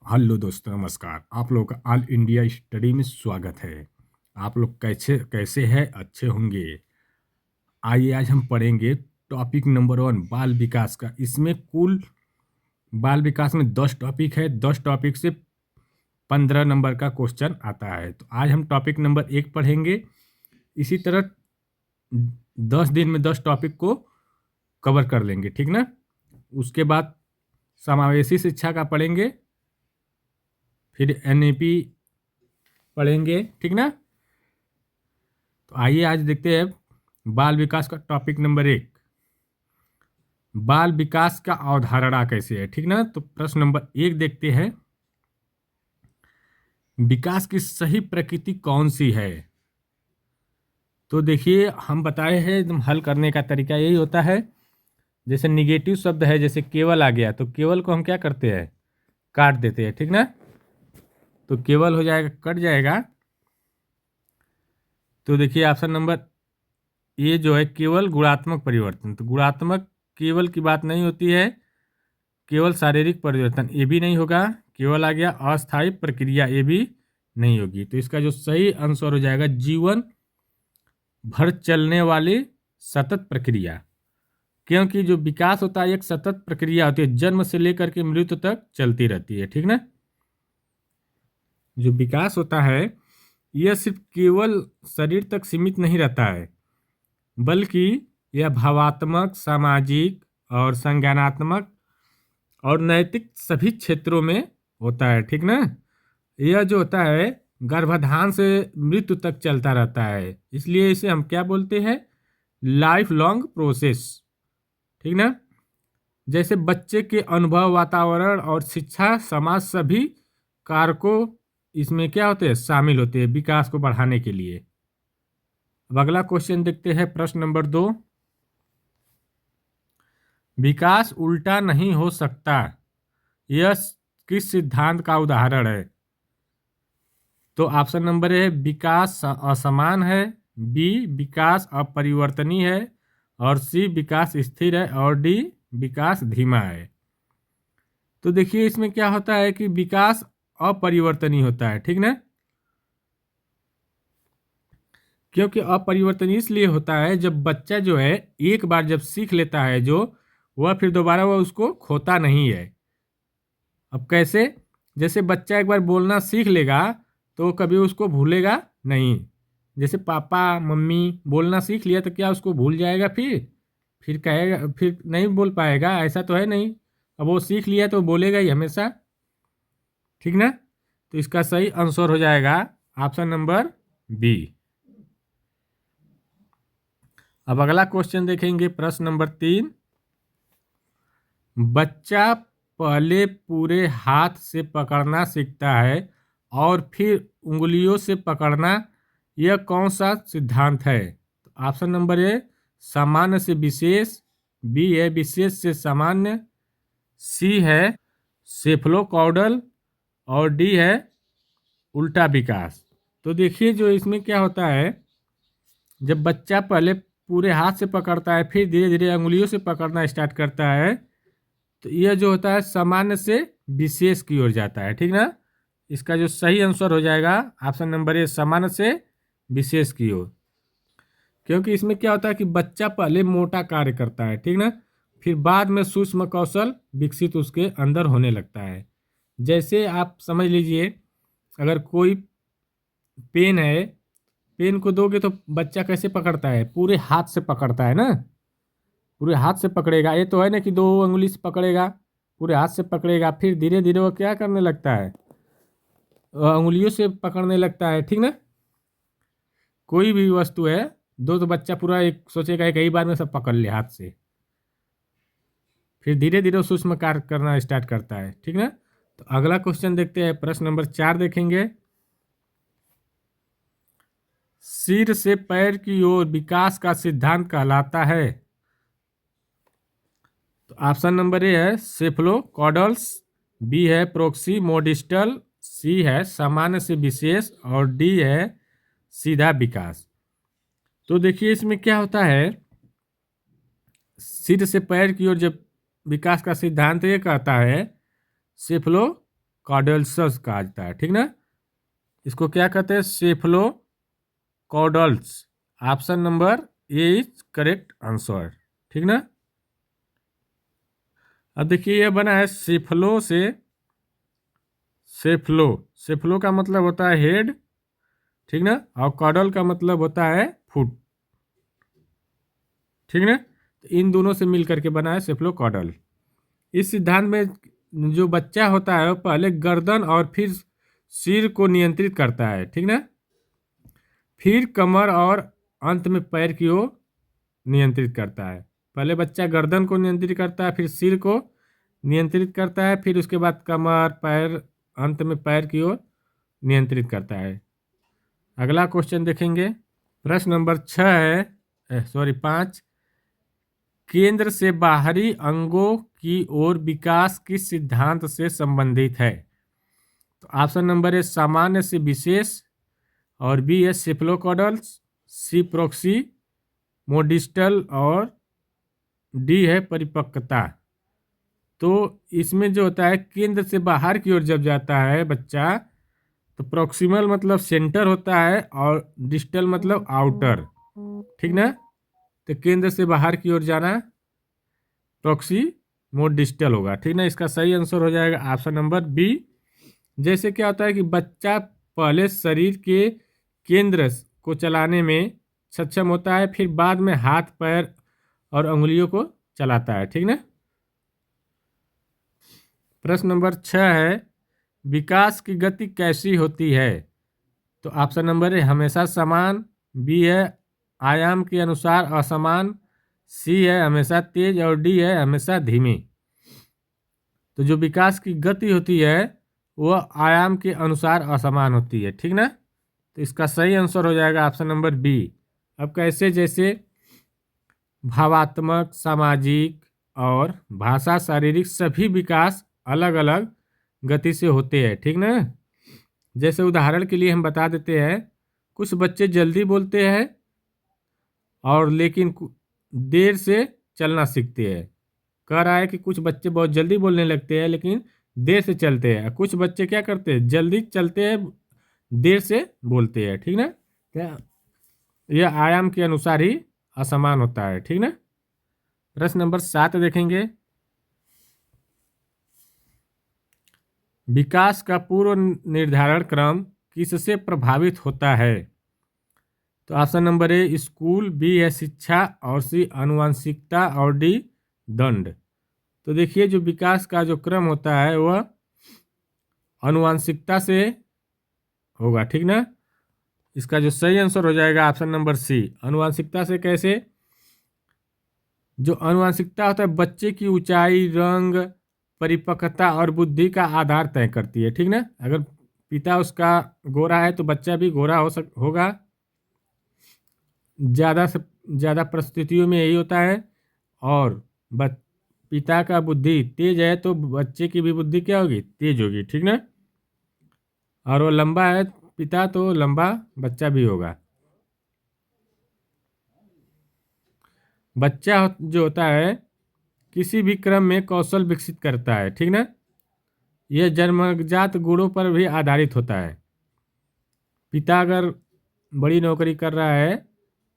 Hello दोस्तों, नमस्कार। आप लोग का ऑल इंडिया स्टडी में स्वागत है। आप लोग कैसे कैसे हैं? अच्छे होंगे। आइए आज हम पढ़ेंगे टॉपिक नंबर 1 बाल विकास का। इसमें कुल बाल विकास में 10 टॉपिक है। 10 टॉपिक से 15 नंबर का क्वेश्चन आता है। तो आज हम टॉपिक नंबर 1 पढ़ेंगे। इसी तरह 10 दिन में 10 टॉपिक को कवर कर लेंगे, ठीक ना। उसके बाद समावेशी शिक्षा का पढ़ेंगे, फिर एनईपी पढ़ेंगे, ठीक ना। तो आइए आज देखते हैं बाल विकास का टॉपिक नंबर 1, बाल विकास का अवधारणा कैसे है, ठीक ना। तो प्रश्न नंबर 1 देखते हैं, विकास की सही प्रकृति कौन सी है। तो देखिए, हम बताए हैं एकदम हल करने का तरीका यही होता है। जैसे निगेटिव शब्द है, जैसे केवल आ गया तो केवल को हम क्या करते हैं, काट देते हैं, ठीक ना। तो केवल हो जाएगा, कट जाएगा। तो देखिए ऑप्शन नंबर ए जो है केवल गुणात्मक परिवर्तन। तो गुणात्मक केवल की बात नहीं होती है, केवल शारीरिक परिवर्तन ये भी नहीं होगा। केवल आ गया अस्थायी प्रक्रिया, ये भी नहीं होगी। तो इसका जो सही आंसर हो जाएगा जीवन भर चलने वाली सतत प्रक्रिया। क्योंकि जो विकास होता है एक सतत प्रक्रिया होती है, जन्म से लेकर के मृत्यु तक चलती रहती है, ठीक ना। जो विकास होता है यह सिर्फ केवल शरीर तक सीमित नहीं रहता है, बल्कि यह भावात्मक, सामाजिक और संज्ञानात्मक और नैतिक सभी क्षेत्रों में होता है, ठीक ना। यह जो होता है गर्भाधान से मृत्यु तक चलता रहता है, इसलिए इसे हम क्या बोलते हैं, लाइफ लॉन्ग प्रोसेस, ठीक ना। जैसे बच्चे के अनुभव, वातावरण और शिक्षा, समाज सभी कारकों इसमें क्या होते हैं, शामिल होते हैं विकास को बढ़ाने के लिए। अब अगला क्वेश्चन देखते हैं, प्रश्न नंबर 2, विकास उल्टा नहीं हो सकता, यह किस सिद्धांत का उदाहरण है। तो ऑप्शन नंबर ए विकास असमान है, बी विकास अपरिवर्तनीय है, और सी विकास स्थिर है, और डी विकास धीमा है। तो देखिए इसमें क्या होता है कि विकास अपरिवर्तनीय होता है, ठीक ना। क्योंकि अपरिवर्तनीय इसलिए होता है जब बच्चा जो है एक बार जब सीख लेता है जो, वह फिर दोबारा वह उसको खोता नहीं है। अब कैसे, जैसे बच्चा एक बार बोलना सीख लेगा तो कभी उसको भूलेगा नहीं। जैसे पापा मम्मी बोलना सीख लिया तो क्या उसको भूल जाएगा, फिर कहेगा, फिर नहीं बोल पाएगा, ऐसा तो है नहीं। अब वो सीख लिया तो बोलेगा ही हमेशा, ठीक ना। तो इसका सही आंसर हो जाएगा ऑप्शन नंबर बी। अब अगला क्वेश्चन देखेंगे, प्रश्न नंबर 3, बच्चा पहले पूरे हाथ से पकड़ना सीखता है और फिर उंगलियों से पकड़ना, यह कौन सा सिद्धांत है। तो ऑप्शन नंबर ए सामान्य से विशेष, बी है विशेष से सामान्य, सी है सेफलोकॉर्डल, और डी है उल्टा विकास। तो देखिए जो इसमें क्या होता है, जब बच्चा पहले पूरे हाथ से पकड़ता है फिर धीरे धीरे उंगलियों से पकड़ना स्टार्ट करता है, तो यह जो होता है सामान्य से विशेष की ओर जाता है, ठीक ना। इसका जो सही आंसर हो जाएगा ऑप्शन नंबर ए सामान्य से विशेष की ओर। क्योंकि इसमें क्या होता है कि बच्चा पहले मोटा कार्य करता है, ठीक ना, फिर बाद में सूक्ष्म कौशल विकसित उसके अंदर होने लगता है। जैसे आप समझ लीजिए, अगर कोई पेन है, पेन को दोगे तो बच्चा कैसे पकड़ता है, पूरे हाथ से पकड़ता है ना, पूरे हाथ से पकड़ेगा। ये तो है ना कि दो उंगली से पकड़ेगा, पूरे हाथ से पकड़ेगा, फिर धीरे धीरे वो क्या करने लगता है, उंगलियों से पकड़ने लगता है, ठीक ना। कोई भी वस्तु है, दो तो बच्चा पूरा एक सोचेगा एक ही बार में सब पकड़ ले हाथ से, फिर धीरे धीरे सूक्ष्म कार्य करना स्टार्ट करता है, ठीक ना। तो अगला क्वेश्चन देखते हैं, प्रश्न नंबर 4 देखेंगे, सिर से पैर की ओर विकास का सिद्धांत कहलाता है। तो ऑप्शन नंबर ए है सेफलोकॉर्डल्स, बी है प्रोक्सीमोडिस्टल, सी है सामान्य से विशेष, और डी है सीधा विकास। तो देखिए इसमें क्या होता है, सिर से पैर की ओर जब विकास का सिद्धांत ये कहता है कॉडल्स कहा जाता है, ठीक ना। इसको क्या कहते हैं? Cephalocaudals. Option number A is correct answer, ठीक ना। अब देखिए यह बना है सेफलो से सेफलो। सेफलो का मतलब होता है हेड, ठीक ना, और कॉडल का मतलब होता है फुट, ठीक ना। तो इन दोनों से मिल करके बना है सेफलो कॉडल। इस सिद्धांत में जो बच्चा होता है वो पहले गर्दन और फिर सिर को नियंत्रित करता है, ठीक ना, फिर कमर और अंत में पैर की ओर नियंत्रित करता है। पहले बच्चा गर्दन को नियंत्रित करता है, फिर सिर को नियंत्रित करता है, फिर उसके बाद कमर, पैर, अंत में पैर की ओर नियंत्रित करता है। अगला क्वेश्चन देखेंगे। प्रश्न नंबर 6 है, सॉरी 5। केंद्र से बाहरी अंगों की ओर विकास किस सिद्धांत से संबंधित है? तो ऑप्शन नंबर ए सामान्य से विशेष, और बी है सेफलोकॉडल्स, सी प्रोक्सी मोडिस्टल, और डी है परिपक्वता। तो इसमें जो होता है केंद्र से बाहर की ओर जब जाता है बच्चा, तो प्रोक्सिमल मतलब सेंटर होता है और डिस्टल मतलब आउटर, ठीक ना। तो केंद्र से बाहर की ओर जाना प्रोक्सी मोड डिस्टल होगा, ठीक ना। इसका सही आंसर हो जाएगा ऑप्शन नंबर बी। जैसे क्या होता है कि बच्चा पहले शरीर के केंद्र को चलाने में सक्षम होता है, फिर बाद में हाथ, पैर और उंगलियों को चलाता है, ठीक ना। प्रश्न नंबर 6 है, विकास की गति कैसी होती है? तो ऑप्शन नंबर ए हमेशा समान, बी है आयाम के अनुसार असमान, सी है हमेशा तेज, और डी है हमेशा धीमी। तो जो विकास की गति होती है वह आयाम के अनुसार असमान होती है, ठीक ना। तो इसका सही आंसर हो जाएगा ऑप्शन नंबर बी। अब कैसे? जैसे भावात्मक, सामाजिक और भाषा, शारीरिक सभी विकास अलग अलग गति से होते हैं, ठीक ना। जैसे उदाहरण के लिए हम बता देते हैं, कुछ बच्चे जल्दी बोलते हैं और लेकिन देर से चलना सीखते हैं। कह रहा है कि कुछ बच्चे बहुत जल्दी बोलने लगते हैं लेकिन देर से चलते हैं, कुछ बच्चे क्या करते हैं, जल्दी चलते हैं, देर से बोलते हैं, ठीक ना। क्या यह आयाम के अनुसार ही असमान होता है, ठीक ना। प्रश्न नंबर 7 देखेंगे। विकास का पूर्व निर्धारण क्रम किससे प्रभावित होता है? तो option number A school, B है शिक्षा, और सी आनुवंशिकता, और डी दंड। तो देखिए जो विकास का जो क्रम होता है वह आनुवंशिकता से होगा, ठीक ना। इसका जो सही आंसर हो जाएगा ऑप्शन नंबर सी। आनुवंशिकता से कैसे? जो आनुवंशिकता होता है बच्चे की ऊंचाई, रंग, परिपक्वता और बुद्धि का आधार तय करती है, ठीक ना। अगर पिता उसका गोरा है तो बच्चा भी गोरा होगा। ज़्यादा से ज़्यादा परिस्थितियों में यही होता है। और पिता का बुद्धि तेज है तो बच्चे की भी बुद्धि क्या होगी? तेज होगी, ठीक ना। और वो लंबा है पिता तो लंबा बच्चा भी होगा। बच्चा जो होता है किसी भी क्रम में कौशल विकसित करता है, ठीक ना। यह जन्मजात गुणों पर भी आधारित होता है। पिता अगर बड़ी नौकरी कर रहा है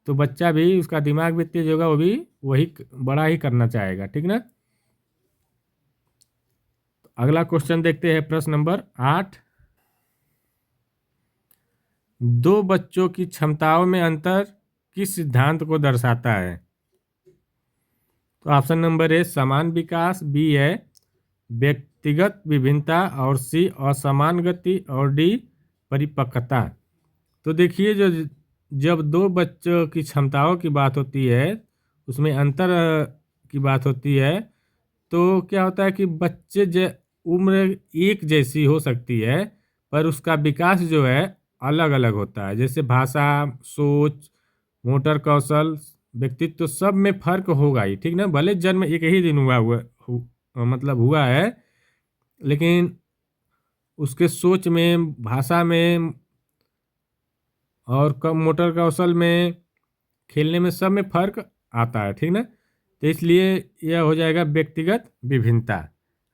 तो बच्चा भी, उसका दिमाग भी तेज होगा, वो भी वही बड़ा ही करना चाहेगा, ठीक ना। अगला क्वेश्चन देखते हैं, प्रश्न नंबर 8। दो बच्चों की क्षमताओं में अंतर किस सिद्धांत को दर्शाता है? तो ऑप्शन नंबर ए समान विकास, बी है व्यक्तिगत विभिन्नता, और सी असमान गति, और डी परिपक्वता। तो देखिए जो जब दो बच्चों की क्षमताओं की बात होती है उसमें अंतर की बात होती है, तो क्या होता है कि बच्चे उम्र एक जैसी हो सकती है पर उसका विकास जो है अलग अलग होता है। जैसे भाषा, सोच, मोटर कौशल, व्यक्तित्व सब में फर्क होगा ही, ठीक ना। भले जन्म एक ही दिन मतलब हुआ है, लेकिन उसके सोच में, भाषा में और कम मोटर कौशल में, खेलने में, सब में फर्क आता है, ठीक ना। तो इसलिए यह हो जाएगा व्यक्तिगत विभिन्नता।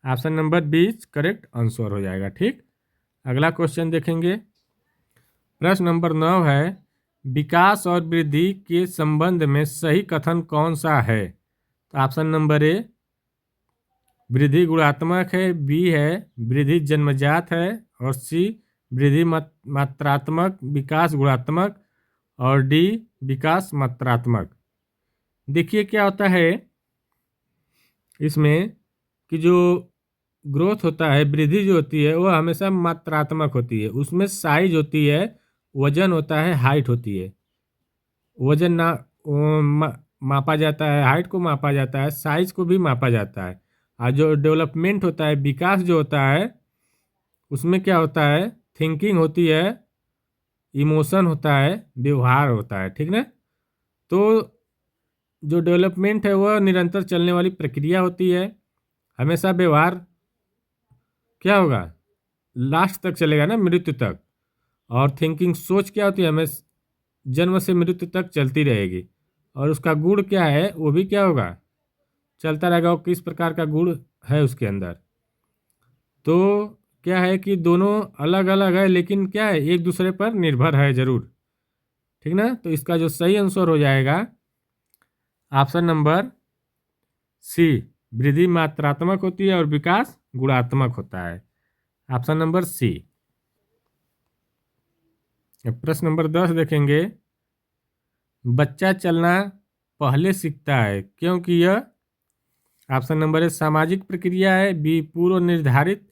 ऑप्शन नंबर 20 करेक्ट आंसर हो जाएगा। ठीक, अगला क्वेश्चन देखेंगे। प्रश्न नंबर 9 है, विकास और वृद्धि के संबंध में सही कथन कौन सा है? तो ऑप्शन नंबर ए वृद्धि गुणात्मक है, बी है वृद्धि जन्मजात है, और सी वृद्धि मात्रात्मक, विकास गुणात्मक, और डी विकास मात्रात्मक। देखिए क्या होता है इसमें कि जो ग्रोथ होता है, वृद्धि जो होती है वो हमेशा मात्रात्मक होती है। उसमें साइज होती है, वजन होता है, हाइट होती है। वजन ना मापा जाता है, हाइट को मापा जाता है, साइज को भी मापा जाता है। और जो डेवलपमेंट होता है, विकास जो होता है, उसमें क्या होता है, थिंकिंग होती है, इमोशन होता है, व्यवहार होता है। ठीक ना? तो जो डेवलपमेंट है वह निरंतर चलने वाली प्रक्रिया होती है। हमेशा व्यवहार क्या होगा, लास्ट तक चलेगा ना, मृत्यु तक। और थिंकिंग सोच क्या होती है, हमें जन्म से मृत्यु तक चलती रहेगी। और उसका गुण क्या है, वो भी क्या होगा, चलता रहेगा। वो किस प्रकार का गुण है उसके अंदर। तो क्या है कि दोनों अलग अलग है, लेकिन क्या है, एक दूसरे पर निर्भर है जरूर। ठीक ना? तो इसका जो सही आंसर हो जाएगा ऑप्शन नंबर सी, वृद्धि मात्रात्मक होती है और विकास गुणात्मक होता है। Option number C. प्रश्न नंबर 10 देखेंगे। बच्चा चलना पहले सीखता है क्योंकि यह, ऑप्शन नंबर ए सामाजिक प्रक्रिया है, बी पूर्व निर्धारित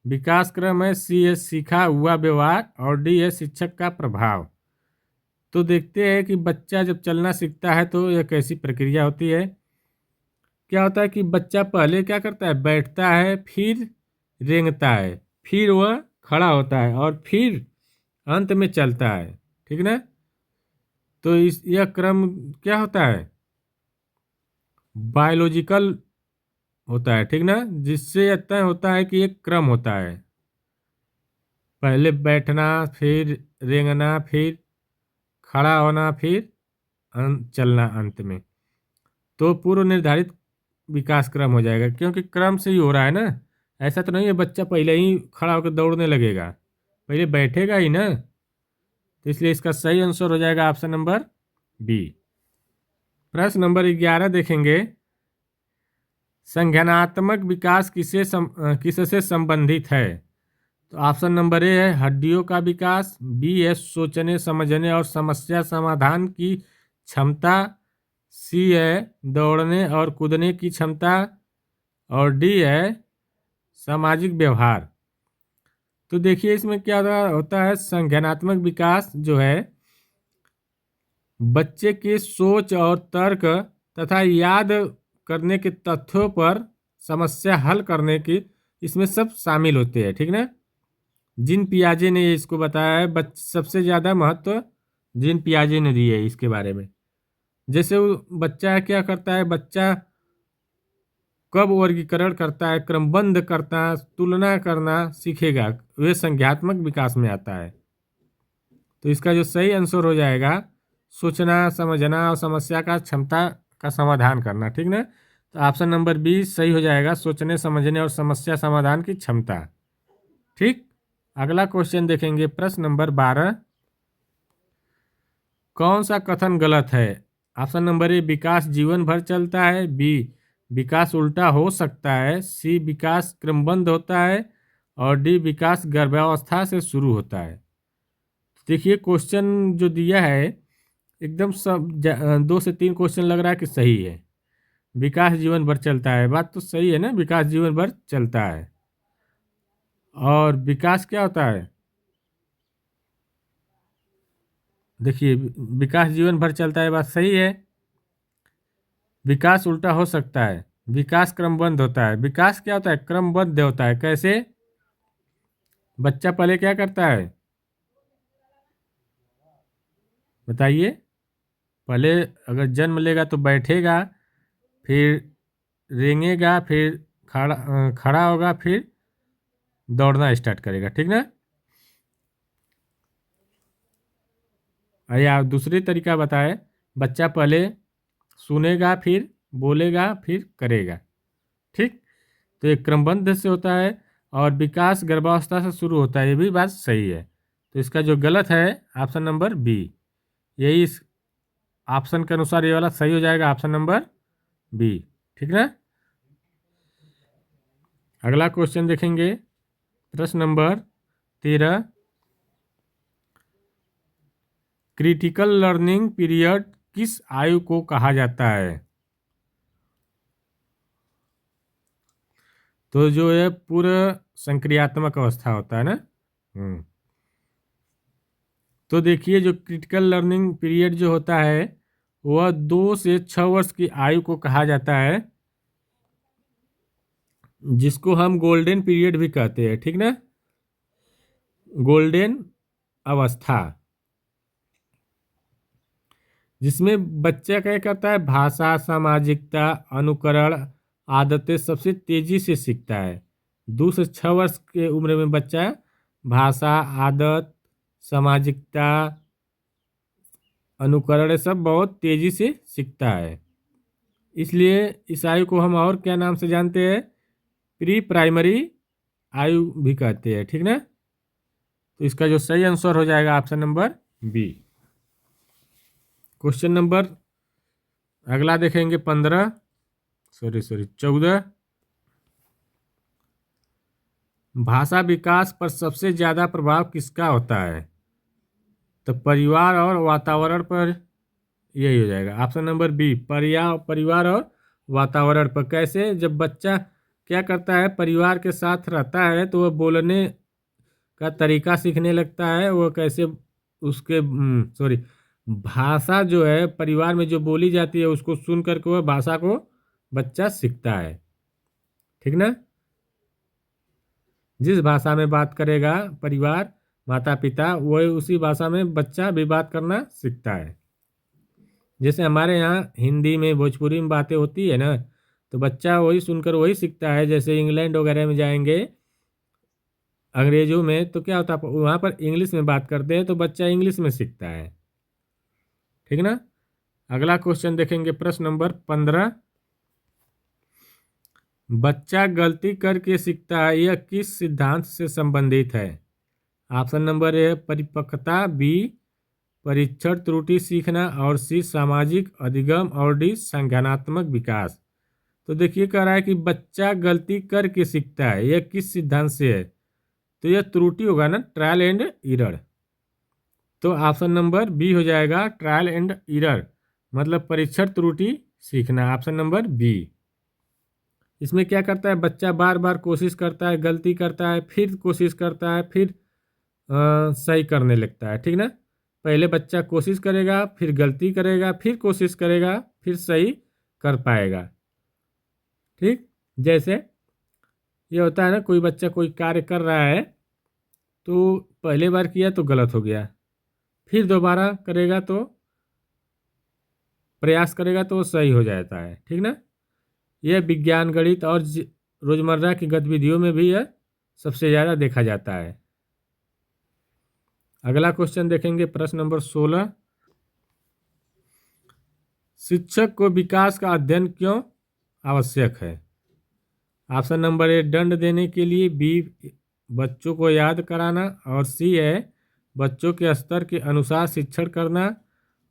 विकास क्रम है, सी है सीखा हुआ व्यवहार, और डी है शिक्षक का प्रभाव। तो देखते हैं कि बच्चा जब चलना सीखता है तो यह कैसी प्रक्रिया होती है। क्या होता है कि बच्चा पहले क्या करता है, बैठता है, फिर रेंगता है, फिर वह खड़ा होता है, और फिर अंत में चलता है। ठीक ना? तो इस यह क्रम क्या होता है, बायोलॉजिकल होता है। ठीक ना? जिससे यह तय होता है कि एक क्रम होता है, पहले बैठना, फिर रेंगना, फिर खड़ा होना, फिर चलना अंत में। तो पूर्व निर्धारित विकास क्रम हो जाएगा, क्योंकि क्रम से ही हो रहा है ना। ऐसा तो नहीं है बच्चा पहले ही खड़ा होकर दौड़ने लगेगा, पहले बैठेगा ही ना। तो इसलिए इसका सही आंसर हो जाएगा ऑप्शन नंबर बी। प्रश्न नंबर 11 देखेंगे। संज्ञानात्मक विकास किससे संबंधित है? तो ऑप्शन नंबर ए है हड्डियों का विकास, बी है सोचने समझने और समस्या समाधान की क्षमता, सी है दौड़ने और कूदने की क्षमता, और डी है सामाजिक व्यवहार। तो देखिए इसमें क्या होता है, संज्ञानात्मक विकास जो है बच्चे के सोच और तर्क तथा याद करने के तथ्यों पर समस्या हल करने की, इसमें सब शामिल होते हैं। ठीक ना? जिन पियाजे ने इसको बताया है, सबसे ज़्यादा महत्व जिन पियाजे ने दी है इसके बारे में। जैसे वो बच्चा क्या करता है, बच्चा कब वर्गीकरण करता है, क्रमबद्ध करना, तुलना करना सीखेगा, वे संज्ञानात्मक विकास में आता है। तो इसका जो सही आंसर हो जाएगा, सोचना समझना और समस्या का क्षमता का समाधान करना। ठीक ना? तो ऑप्शन नंबर 20 सही हो जाएगा, सोचने समझने और समस्या समाधान की क्षमता। ठीक, अगला क्वेश्चन देखेंगे। प्रश्न नंबर 12, कौन सा कथन गलत है? ऑप्शन नंबर ए विकास जीवन भर चलता है, बी विकास उल्टा हो सकता है, सी विकास क्रमबद्ध होता है, और डी विकास गर्भावस्था से शुरू होता है। देखिए क्वेश्चन जो दिया है एकदम सब 2 से 3 क्वेश्चन लग रहा है कि सही है। विकास जीवन भर चलता है, बात तो सही है ना, विकास जीवन भर चलता है। और विकास क्या होता है, देखिए विकास जीवन भर चलता है, बात सही है। विकास उल्टा हो सकता है, विकास क्रमबद्ध होता है। विकास क्या होता है, क्रमबद्ध होता है। कैसे? बच्चा पहले क्या करता है, बताइए। पहले अगर जन्म लेगा तो बैठेगा, फिर रेंगेगा, फिर खड़ा होगा, फिर दौड़ना स्टार्ट करेगा। ठीक ना? या दूसरी तरीका बताए, बच्चा पहले सुनेगा, फिर बोलेगा, फिर करेगा। ठीक, तो ये क्रमबद्ध से होता है और विकास गर्भावस्था से शुरू होता है, ये भी बात सही है। तो इसका जो गलत है ऑप्शन नंबर बी, यही इस ऑप्शन के अनुसार ये वाला सही हो जाएगा, ऑप्शन नंबर बी। ठीक ना। अगला क्वेश्चन देखेंगे, प्रश्न नंबर 13, क्रिटिकल लर्निंग पीरियड किस आयु को कहा जाता है? तो जो है पूरा संक्रियात्मक अवस्था होता है ना। तो देखिए जो क्रिटिकल लर्निंग पीरियड जो होता है वह 2 से 6 वर्ष की आयु को कहा जाता है, जिसको हम गोल्डन पीरियड भी कहते हैं। ठीक ना, गोल्डन अवस्था, जिसमें बच्चा क्या करता है, भाषा, सामाजिकता, अनुकरण, आदतें सबसे तेजी से सीखता है। 2 से 6 वर्ष के उम्र में बच्चा भाषा, आदत, सामाजिकता, अनुकरण ये सब बहुत तेजी से सीखता है। इसलिए इस आयु को हम और क्या नाम से जानते हैं, प्री प्राइमरी आयु भी कहते हैं। ठीक ना। तो इसका जो सही आंसर हो जाएगा option number B. Question number अगला देखेंगे 14, भाषा विकास पर सबसे ज़्यादा प्रभाव किसका होता है? तो परिवार और वातावरण पर, यही हो जाएगा ऑप्शन नंबर बी, परिवार और वातावरण पर। कैसे? जब बच्चा क्या करता है, परिवार के साथ रहता है तो वह बोलने का तरीका सीखने लगता है। वो कैसे उसके भाषा जो है परिवार में जो बोली जाती है उसको सुन करके वह भाषा को बच्चा सीखता है। ठीक ना। जिस भाषा में बात करेगा परिवार, माता पिता, वही उसी भाषा में बच्चा भी बात करना सीखता है। जैसे हमारे यहाँ हिंदी में, भोजपुरी में बातें होती है ना, तो बच्चा वही सुनकर वही सीखता है। जैसे इंग्लैंड वगैरह में जाएंगे अंग्रेजों में, तो क्या होता है वहाँ पर इंग्लिश में बात करते हैं तो बच्चा इंग्लिश में सीखता है। ठीक ना। अगला क्वेश्चन देखेंगे, प्रश्न नंबर 15, बच्चा गलती करके सीखता है, यह किस सिद्धांत से संबंधित है? ऑप्शन नंबर ए परिपक्वता, बी परीक्षण त्रुटि सीखना, और सी सामाजिक अधिगम, और डी संज्ञानात्मक विकास। तो देखिए कह रहा है कि बच्चा गलती करके सीखता है, यह किस सिद्धांत से है? तो यह त्रुटि होगा ना, ट्रायल एंड एरर। तो ऑप्शन नंबर बी हो जाएगा, ट्रायल एंड एरर, मतलब परीक्षण त्रुटि सीखना, ऑप्शन नंबर बी। इसमें क्या करता है, बच्चा बार बार कोशिश करता है, गलती करता है, फिर कोशिश करता है, फिर सही करने लगता है। ठीक ना। पहले बच्चा कोशिश करेगा, फिर गलती करेगा, फिर कोशिश करेगा, फिर सही कर पाएगा। ठीक। जैसे ये होता है ना, कोई बच्चा कोई कार्य कर रहा है तो पहले बार किया तो गलत हो गया, फिर दोबारा करेगा तो प्रयास करेगा तो सही हो जाता है। ठीक ना। यह विज्ञान, गणित और रोजमर्रा की गतिविधियों में भी यह सबसे ज़्यादा देखा जाता है। अगला क्वेश्चन देखेंगे, प्रश्न नंबर 16, शिक्षक को विकास का अध्ययन क्यों आवश्यक है? ऑप्शन नंबर ए दंड देने के लिए, बी बच्चों को याद कराना, और सी है बच्चों के स्तर के अनुसार शिक्षण करना,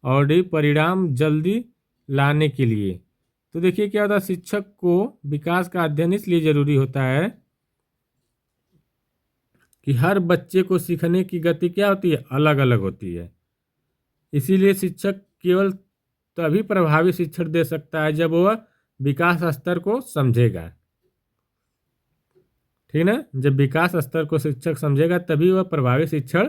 और डी परिणाम जल्दी लाने के लिए। तो देखिए क्या होता है, शिक्षक को विकास का अध्ययन इसलिए जरूरी होता है कि हर बच्चे को सीखने की गति क्या होती है, अलग अलग होती है। इसीलिए शिक्षक केवल तभी प्रभावी शिक्षण दे सकता है जब वह विकास स्तर को समझेगा। ठीक ना। जब विकास स्तर को शिक्षक समझेगा तभी वह प्रभावी शिक्षण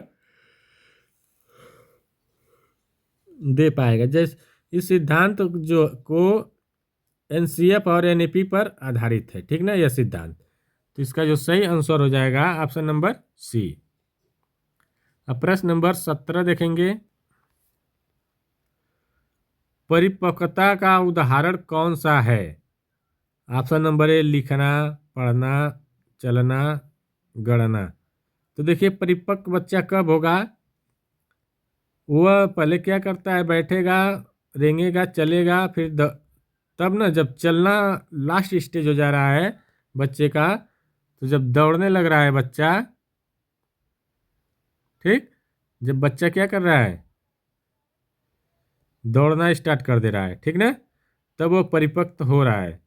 दे पाएगा। जैसे इस सिद्धांत जो को एनसीएफ और एनईपी पर आधारित है। ठीक ना यह सिद्धांत। तो इसका जो सही आंसर हो जाएगा ऑप्शन नंबर सी। अब प्रश्न नंबर 17 देखेंगे, परिपक्वता का उदाहरण कौन सा है? ऑप्शन नंबर ए लिखना, पढ़ना, चलना, गणना। तो देखिए परिपक्व बच्चा कब होगा, वह पहले क्या करता है, बैठेगा, रेंगेगा, चलेगा, फिर तब ना जब चलना लास्ट स्टेज हो जा रहा है बच्चे का। तो जब दौड़ने लग रहा है बच्चा, ठीक, जब बच्चा क्या कर रहा है, दौड़ना स्टार्ट कर दे रहा है, ठीक ना, तब वो परिपक्व हो रहा है।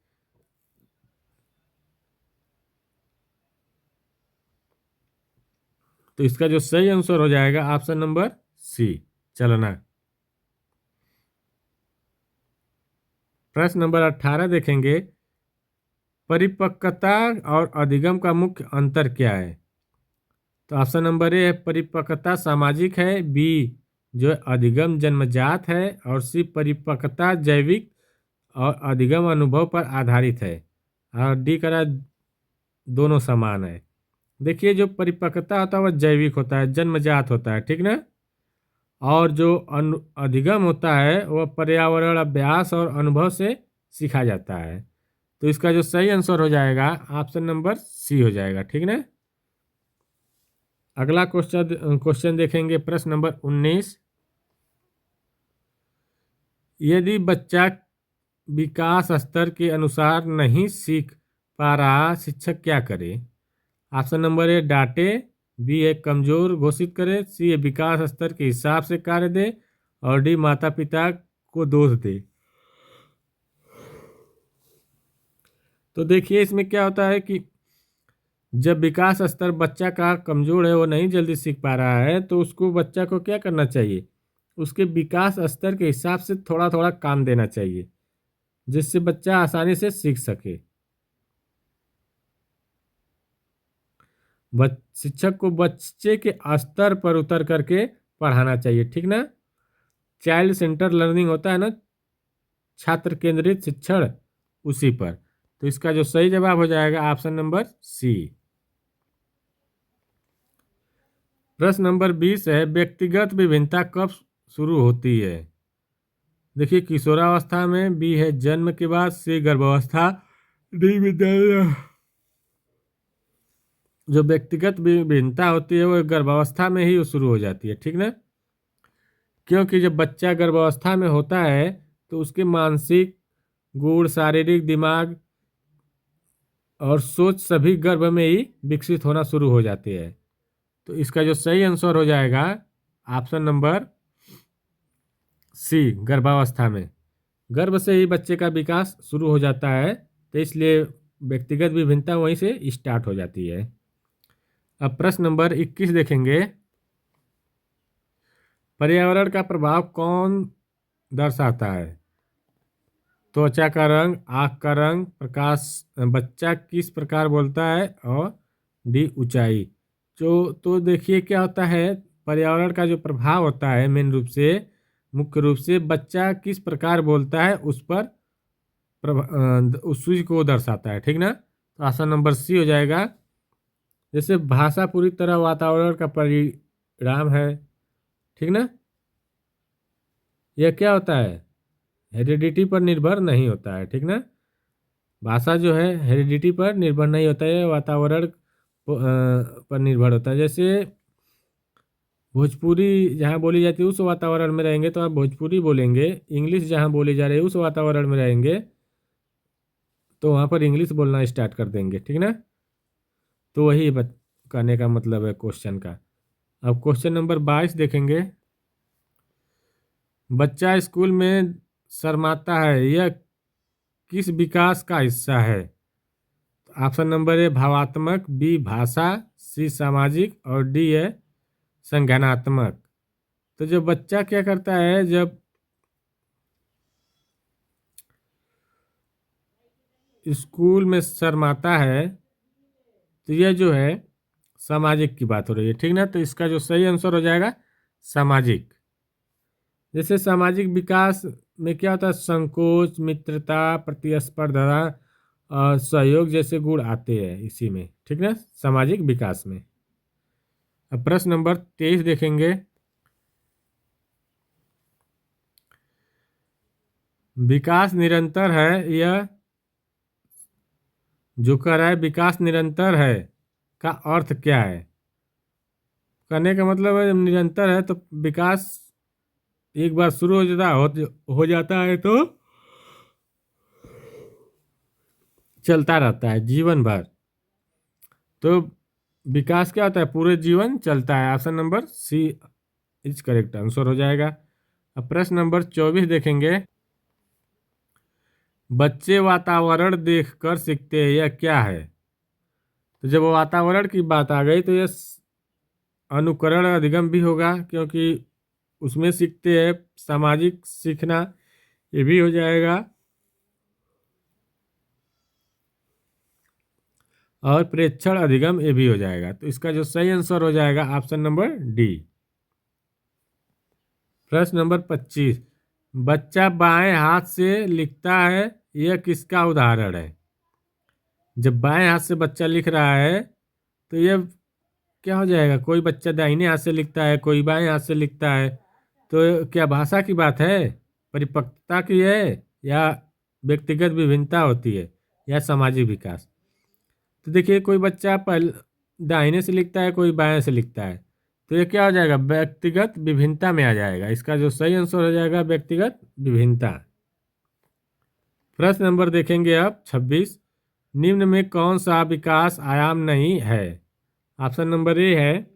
तो इसका जो सही आंसर हो जाएगा ऑप्शन नंबर सी, चलना। प्रश्न नंबर 18 देखेंगे, परिपक्वता और अधिगम का मुख्य अंतर क्या है। तो ऑप्शन नंबर ए है परिपक्वता सामाजिक है, बी जो है अधिगम जन्मजात है, और सी परिपक्वता जैविक और अधिगम अनुभव पर आधारित है, और डी करा दोनों समान है। देखिए जो परिपक्वता होता है वह जैविक होता है, जन्मजात होता है, ठीक ना, और जो अधिगम होता है वह पर्यावरण अभ्यास और अनुभव से सीखा जाता है। तो इसका जो सही आंसर हो जाएगा ऑप्शन नंबर सी हो जाएगा, ठीक ना। अगला क्वेश्चन देखेंगे, प्रश्न नंबर 19, यदि बच्चा विकास स्तर के अनुसार नहीं सीख पा रहा, शिक्षक क्या करे। ऑप्शन नंबर ए डांटे, बी है कमजोर घोषित करे, सी है विकास स्तर के हिसाब से कार्य दे, और डी माता पिता को दोष दे। तो देखिए इसमें क्या होता है कि जब विकास स्तर बच्चा का कमजोर है, वो नहीं जल्दी सीख पा रहा है, तो उसको बच्चा को क्या करना चाहिए, उसके विकास स्तर के हिसाब से थोड़ा थोड़ा काम देना चाहिए, जिससे बच्चा आसानी से सीख सके। शिक्षक को बच्चे के स्तर पर उतर करके पढ़ाना चाहिए, ठीक ना। चाइल्ड सेंटर लर्निंग होता है ना, छात्र केंद्रित शिक्षण, उसी पर। तो इसका जो सही जवाब हो जाएगा ऑप्शन नंबर सी। प्रश्न नंबर 20 है, व्यक्तिगत विभिन्नता कब शुरू होती है। देखिए किशोरावस्था में, बी है जन्म के बाद, सी गर्भावस्था, डी विद्यालय। जो व्यक्तिगत विभिन्नता होती है वो गर्भावस्था में ही वो शुरू हो जाती है, ठीक ना, क्योंकि जब बच्चा गर्भावस्था में होता है तो उसके मानसिक गुण, शारीरिक, दिमाग और सोच सभी गर्भ में ही विकसित होना शुरू हो जाती है। तो इसका जो सही आंसर हो जाएगा ऑप्शन नंबर सी, गर्भावस्था में। गर्भ से ही बच्चे का विकास शुरू हो जाता है, तो इसलिए व्यक्तिगत विभिन्नता वहीं से स्टार्ट हो जाती है। अब प्रश्न नंबर 21 देखेंगे, पर्यावरण का प्रभाव कौन दर्शाता है। त्वचा का रंग, आँख का रंग, प्रकाश, बच्चा किस प्रकार बोलता है, और डी ऊंचाई। तो देखिए क्या होता है, पर्यावरण का जो प्रभाव होता है मेन रूप से, मुख्य रूप से बच्चा किस प्रकार बोलता है उस पर उस चीज को दर्शाता है, ठीक ना। तो ऑप्शन नंबर सी हो जाएगा। जैसे भाषा पूरी तरह वातावरण का परिणाम है, ठीक ना, यह क्या होता है, हेरिडिटी पर निर्भर नहीं होता है, ठीक ना। भाषा जो है हेरिडिटी पर निर्भर नहीं होता है, वातावरण पर निर्भर होता है। जैसे भोजपुरी जहाँ बोली जाती है उस वातावरण में रहेंगे तो आप भोजपुरी बोलेंगे, इंग्लिश जहाँ बोली जा रही है उस वातावरण में रहेंगे तो वहाँ पर इंग्लिश बोलना स्टार्ट कर देंगे, ठीक ना। तो वही कहने का मतलब है क्वेश्चन का। अब क्वेश्चन नंबर 22 देखेंगे, बच्चा स्कूल में शर्माता है, यह किस विकास का हिस्सा है। ऑप्शन नंबर ए भावात्मक, बी भाषा, सी सामाजिक, और डी है संज्ञानात्मक। तो जो बच्चा क्या करता है, जब स्कूल में शर्माता है तो यह जो है सामाजिक की बात हो रही है, ठीक ना। तो इसका जो सही आंसर हो जाएगा सामाजिक। जैसे सामाजिक विकास में क्या होता है, संकोच, मित्रता, प्रतिस्पर्धा और सहयोग जैसे गुण आते हैं इसी में, ठीक ना, सामाजिक विकास में। अब प्रश्न नंबर 23 देखेंगे, विकास निरंतर है, यह जो कह रहा है विकास निरंतर है का अर्थ क्या है। कहने का मतलब है जब निरंतर है तो विकास एक बार शुरू हो जाता है तो चलता रहता है जीवन भर। तो विकास क्या होता है, पूरे जीवन चलता है। Option number C is correct answer हो जाएगा। अब प्रश्न नंबर 24 देखेंगे। बच्चे वातावरण देखकर सीखते हैं, यह क्या है? तो जब वातावरण की बात आ गई तो यह अनुकरण अधिगम भी होगा, क्योंकि उसमें सीखते हैं। सामाजिक सीखना ये भी हो जाएगा, और प्रेक्षण अधिगम ये भी हो जाएगा। तो इसका जो सही आंसर हो जाएगा ऑप्शन नंबर डी। प्रश्न नंबर 25। बच्चा बाएं हाथ से लिखता है, यह किसका उदाहरण है? जब बाएं हाथ से बच्चा लिख रहा है तो यह क्या हो जाएगा? कोई बच्चा दाहिने हाथ से लिखता है, कोई बाएं हाथ से लिखता है। तो क्या भाषा की बात है, परिपक्वता की है, या व्यक्तिगत विभिन्नता होती है, या सामाजिक विकास? तो देखिए, कोई बच्चा पहले दाहिने से लिखता है, कोई बाएं से लिखता है, तो ये क्या हो जाएगा? व्यक्तिगत विभिन्नता में आ जाएगा। इसका जो सही आंसर हो जाएगा व्यक्तिगत विभिन्नता। प्रश्न नंबर देखेंगे अब 26। निम्न में कौन सा विकास आयाम नहीं है? ऑप्शन नंबर ए है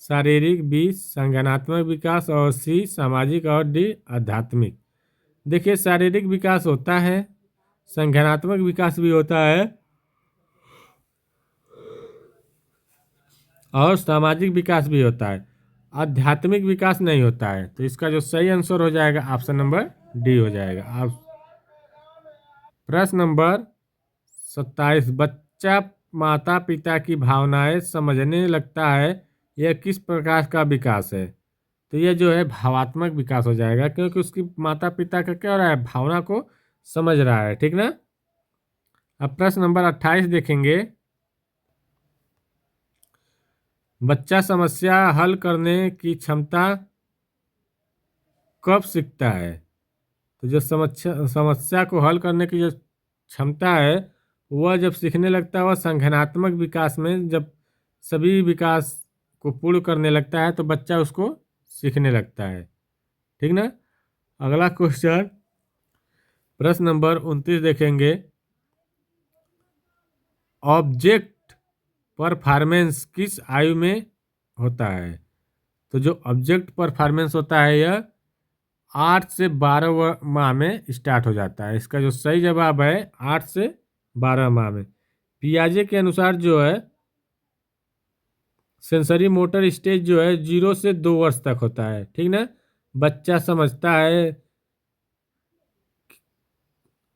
शारीरिक, बी संज्ञानात्मक विकास, और सी सामाजिक, और डी आध्यात्मिक। देखिए, शारीरिक विकास होता है, संज्ञानात्मक विकास भी होता है, और सामाजिक विकास भी होता है। आध्यात्मिक विकास नहीं होता है। तो इसका जो सही आंसर हो जाएगा ऑप्शन नंबर डी हो जाएगा। आप प्रश्न नंबर 27। बच्चा माता पिता की भावनाएं समझने लगता है, यह किस प्रकार का विकास है? तो यह जो है भावात्मक विकास हो जाएगा, क्योंकि उसकी माता पिता का क्या हो रहा है, भावना को समझ रहा है। ठीक ना। अब प्रश्न नंबर 28 देखेंगे। बच्चा समस्या हल करने की क्षमता कब सीखता है? तो जो समस्या को हल करने की जो क्षमता है, वह जब सीखने लगता है, वह संज्ञानात्मक विकास में जब सभी विकास को पूर्ण करने लगता है, तो बच्चा उसको सीखने लगता है। ठीक ना। अगला क्वेश्चन प्रश्न नंबर 29 देखेंगे। ऑब्जेक्ट परफॉर्मेंस किस आयु में होता है? तो जो ऑब्जेक्ट परफॉर्मेंस होता है, यह 8 से 12 माह में स्टार्ट हो जाता है। इसका जो सही जवाब है 8 से 12 माह में। पियाजे के अनुसार जो है सेंसरी मोटर स्टेज जो है 0 से 2 वर्ष तक होता है। ठीक ना। बच्चा समझता है,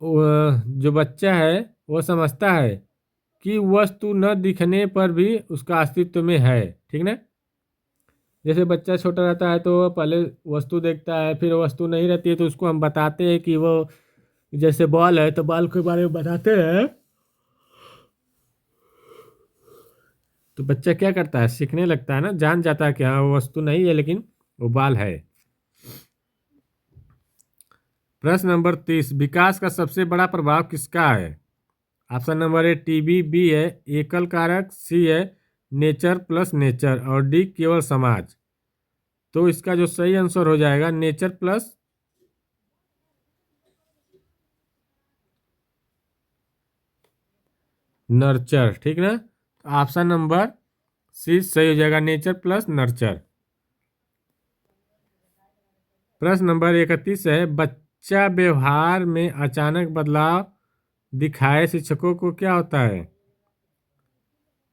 जो बच्चा है वो समझता है कि वस्तु न दिखने पर भी उसका अस्तित्व में है। ठीक ना। जैसे बच्चा छोटा रहता है तो वो पहले वस्तु देखता है, फिर वस्तु नहीं रहती है तो उसको हम बताते हैं कि वो, जैसे बॉल है तो बॉल के बारे में बताते हैं, तो बच्चा क्या करता है, सीखने लगता है ना, जान जाता है कि हाँ वो वस्तु नहीं है लेकिन वो बॉल है। प्रश्न नंबर 30। विकास का सबसे बड़ा प्रभाव किसका है? Option number A TB, B है एकल कारक, सी है नेचर प्लस नेचर, और डी केवल समाज। तो इसका जो सही आंसर हो जाएगा नेचर प्लस नर्चर। ठीक ना। ऑप्शन नंबर सी सही हो जाएगा, नेचर प्लस नर्चर। प्रश्न नंबर 31 है। बच्चा व्यवहार में अचानक बदलाव दिखाए, शिक्षकों को क्या होता है?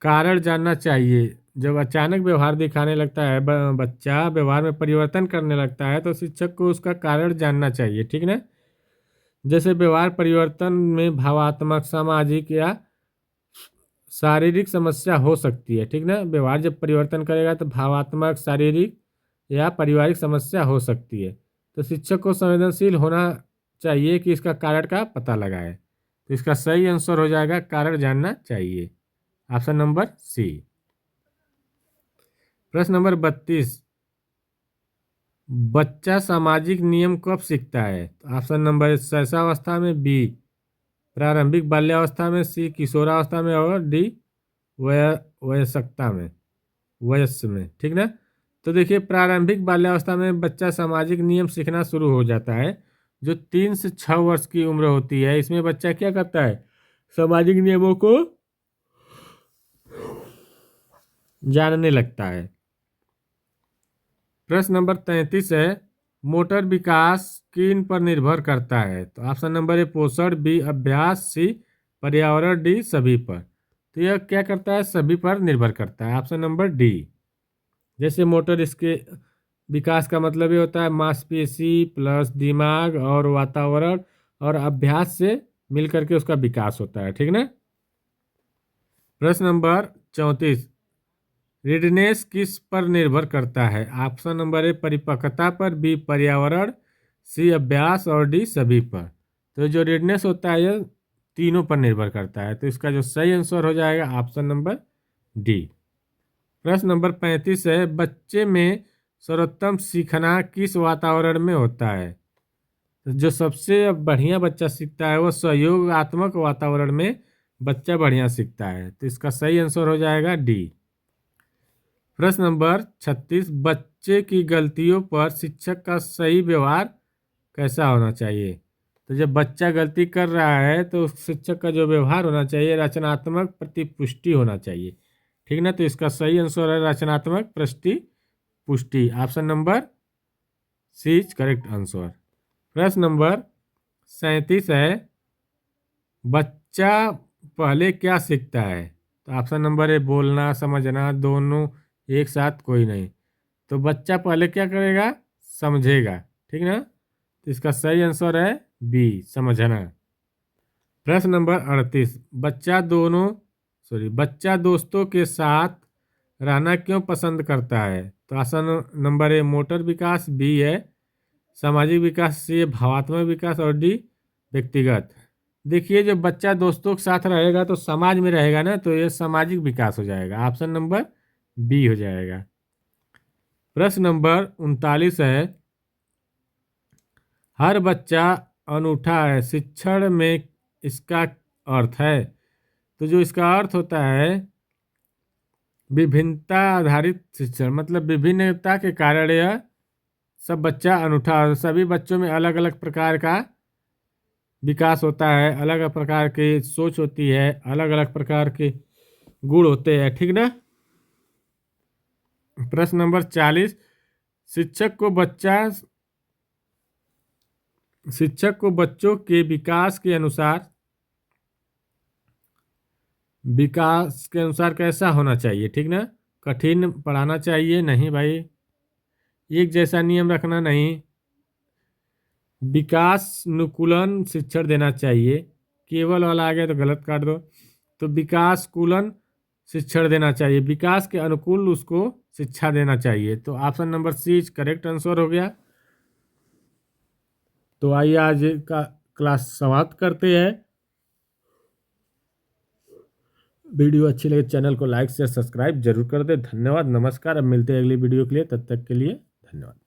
कारण जानना चाहिए। जब अचानक व्यवहार दिखाने लगता है, बच्चा व्यवहार में परिवर्तन करने लगता है, तो शिक्षक को उसका कारण जानना चाहिए। ठीक ना। जैसे व्यवहार परिवर्तन में भावात्मक, सामाजिक या शारीरिक समस्या हो सकती है। ठीक ना। व्यवहार जब परिवर्तन करेगा तो भावात्मक, शारीरिक या पारिवारिक समस्या हो सकती है। तो शिक्षक को संवेदनशील होना चाहिए कि इसका कारण का पता लगाए। तो इसका सही आंसर हो जाएगा कारण जानना चाहिए, ऑप्शन नंबर सी। प्रश्न नंबर 32। बच्चा सामाजिक नियम कब सीखता है? तो ऑप्शन नंबर ए शैशवावस्था में, बी प्रारंभिक बाल्यावस्था में, सी किशोरावस्था में, और डी वयस्कता में, वयस्क में। ठीक ना। तो देखिए, प्रारंभिक बाल्यावस्था में बच्चा सामाजिक नियम सीखना शुरू हो जाता है, जो 3 से 6 वर्ष की उम्र होती है। इसमें बच्चा क्या करता है, सामाजिक नियमों को जानने लगता है। प्रश्न नंबर 33 है, मोटर विकास किन पर निर्भर करता है? तो ऑप्शन नंबर ए पोषण, बी अभ्यास, सी पर्यावरण, डी सभी पर। तो यह क्या करता है? सभी पर निर्भर करता है, ऑप्शन नंबर डी। जैसे मोटर, इसके विकास का मतलब ये होता है मांसपेशी प्लस दिमाग और वातावरण और अभ्यास से मिल करके उसका विकास होता है, ठीक ना। प्रश्न नंबर 34, रीडनेस किस पर निर्भर करता है? ऑप्शन नंबर ए परिपक्वता पर, बी पर्यावरण, सी अभ्यास और डी सभी पर। तो जो रीडनेस होता है यह तीनों पर निर्भर करता है, तो इसका जो सही आंसर हो जाएगा ऑप्शन नंबर डी। प्रश्न नंबर 35 है, बच्चे में सर्वोत्तम सीखना किस वातावरण में होता है? तो जो सबसे बढ़िया बच्चा सीखता है वो सहयोगात्मक वातावरण में बच्चा बढ़िया सीखता है, तो इसका सही आंसर हो जाएगा डी। प्रश्न नंबर 36, बच्चे की गलतियों पर शिक्षक का सही व्यवहार कैसा होना चाहिए? तो जब बच्चा गलती कर रहा है तो शिक्षक का जो व्यवहार होना चाहिए रचनात्मक प्रतिपुष्टि होना चाहिए, ठीक ना। तो इसका सही आंसर है रचनात्मक प्रतिपुष्टि, option number C is correct answer. प्रश्न नंबर 37 है, बच्चा पहले क्या सीखता है? तो ऑप्शन नंबर ए बोलना, समझना, दोनों एक साथ कोई नहीं। तो बच्चा पहले क्या करेगा? समझेगा, ठीक ना। तो इसका सही आंसर है बी समझना। प्रश्न नंबर 38, बच्चा दोस्तों के साथ रहना क्यों पसंद करता है? तो ऑप्शन नंबर ए मोटर विकास, बी है सामाजिक विकास, सी है भावात्मक विकास और डी व्यक्तिगत। देखिए जब बच्चा दोस्तों के साथ रहेगा तो समाज में रहेगा ना, तो ये सामाजिक विकास हो जाएगा, ऑप्शन नंबर बी हो जाएगा। प्रश्न नंबर 39 है, हर बच्चा अनूठा है शिक्षण में इसका अर्थ है? तो जो इसका अर्थ होता है विभिन्नता आधारित शिक्षण, मतलब विभिन्नता के कारण यह सब बच्चा अनूठा है, सभी बच्चों में अलग अलग प्रकार का विकास होता है, अलग अलग प्रकार की सोच होती है, अलग अलग प्रकार के गुण होते हैं, ठीक ना। प्रश्न नंबर 40, शिक्षक को बच्चों के विकास के अनुसार कैसा होना चाहिए, ठीक ना। कठिन पढ़ाना चाहिए? नहीं भाई, एक जैसा नियम रखना नहीं, विकासनुकूलन शिक्षण देना चाहिए। केवल वाला आ गया तो गलत काट दो। तो विकासकूलन शिक्षण देना चाहिए, विकास के अनुकूल उसको शिक्षा देना चाहिए। तो option number C correct answer हो गया। तो आइए आज का क्लास समाप्त करते हैं। वीडियो अच्छी लगे चैनल को लाइक शेयर सब्सक्राइब जरूर कर दे। धन्यवाद, नमस्कार। अब मिलते हैं अगली वीडियो के लिए, तब तक के लिए धन्यवाद।